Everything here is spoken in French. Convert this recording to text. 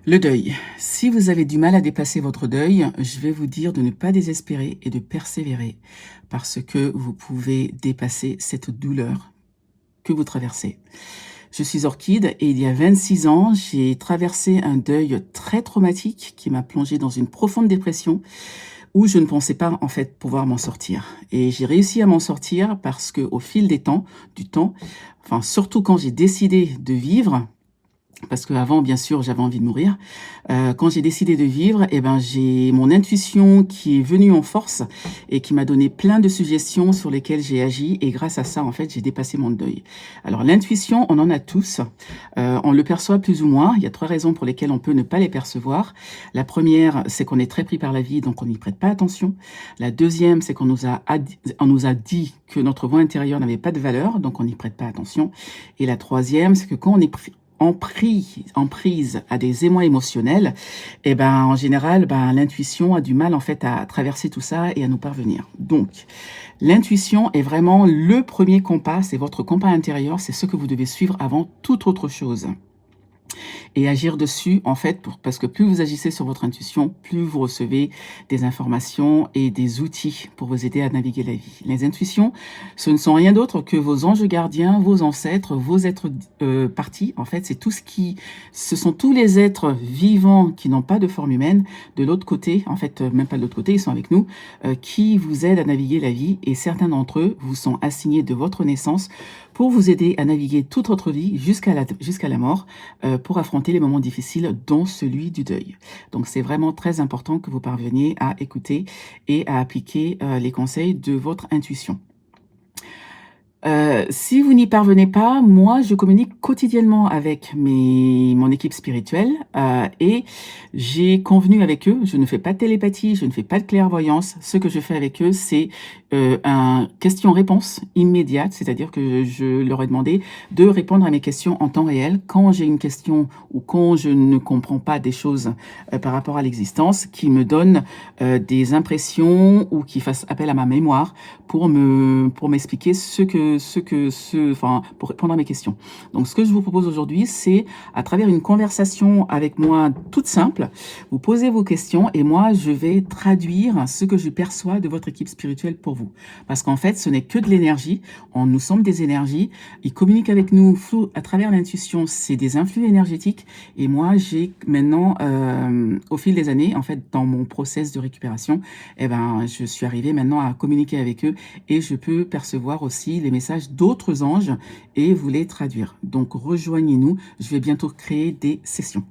Le deuil. Si vous avez du mal à dépasser votre deuil, je vais vous dire de ne pas désespérer et de persévérer parce que vous pouvez dépasser cette douleur que vous traversez. Je suis Orchide et il y a 26 ans, j'ai traversé un deuil très traumatique qui m'a plongée dans une profonde dépression où je ne pensais pas en fait pouvoir m'en sortir. Et j'ai réussi à m'en sortir parce que au fil du temps, enfin surtout quand j'ai décidé de vivre, parce qu'avant, bien sûr, j'avais envie de mourir. Quand j'ai décidé de vivre, eh ben, j'ai mon intuition qui est venue en force et qui m'a donné plein de suggestions sur lesquelles j'ai agi et grâce à ça, en fait, j'ai dépassé mon deuil. Alors l'intuition, on en a tous. On le perçoit plus ou moins. Il y a 3 raisons pour lesquelles on peut ne pas les percevoir. La première, c'est qu'on est très pris par la vie, donc on n'y prête pas attention. La deuxième, c'est on nous a dit que notre voix intérieure n'avait pas de valeur, donc on n'y prête pas attention. Et la troisième, c'est que quand on est en prise à des émois émotionnels, et ben en général, ben l'intuition a du mal en fait à traverser tout ça et à nous parvenir. Donc, l'intuition est vraiment le premier compas, c'est votre compas intérieur, c'est ce que vous devez suivre avant toute autre chose et agir dessus, en fait, parce que plus vous agissez sur votre intuition, plus vous recevez des informations et des outils pour vous aider à naviguer la vie. Les intuitions, ce ne sont rien d'autre que vos anges gardiens, vos ancêtres, vos êtres partis. En fait, ce sont tous les êtres vivants qui n'ont pas de forme humaine, de l'autre côté, en fait, même pas de l'autre côté, ils sont avec nous, qui vous aident à naviguer la vie et certains d'entre eux vous sont assignés de votre naissance pour vous aider à naviguer toute votre vie jusqu'à la mort, pour affronter les moments difficiles, dont celui du deuil. Donc c'est vraiment très important que vous parveniez à écouter et à appliquer les conseils de votre intuition. Si vous n'y parvenez pas, moi, je communique quotidiennement avec mon équipe spirituelle et j'ai convenu avec eux, je ne fais pas de télépathie, je ne fais pas de clairvoyance. Ce que je fais avec eux, c'est un question-réponse immédiate, c'est-à-dire que je leur ai demandé de répondre à mes questions en temps réel quand j'ai une question ou quand je ne comprends pas des choses par rapport à l'existence, qui me donnent des impressions ou qui fassent appel à ma mémoire pour m'expliquer pour répondre à mes questions. Donc, ce que je vous propose aujourd'hui, c'est à travers une conversation avec moi toute simple, vous posez vos questions et moi, je vais traduire ce que je perçois de votre équipe spirituelle pour vous. Parce qu'en fait, ce n'est que de l'énergie. Nous sommes des énergies. Ils communiquent avec nous à travers l'intuition. C'est des influx énergétiques. Et moi, j'ai maintenant, au fil des années, en fait, dans mon process de récupération, eh ben, je suis arrivée maintenant à communiquer avec eux et je peux percevoir aussi les messages d'autres anges et vous les traduire. Donc rejoignez-nous, je vais bientôt créer des sessions.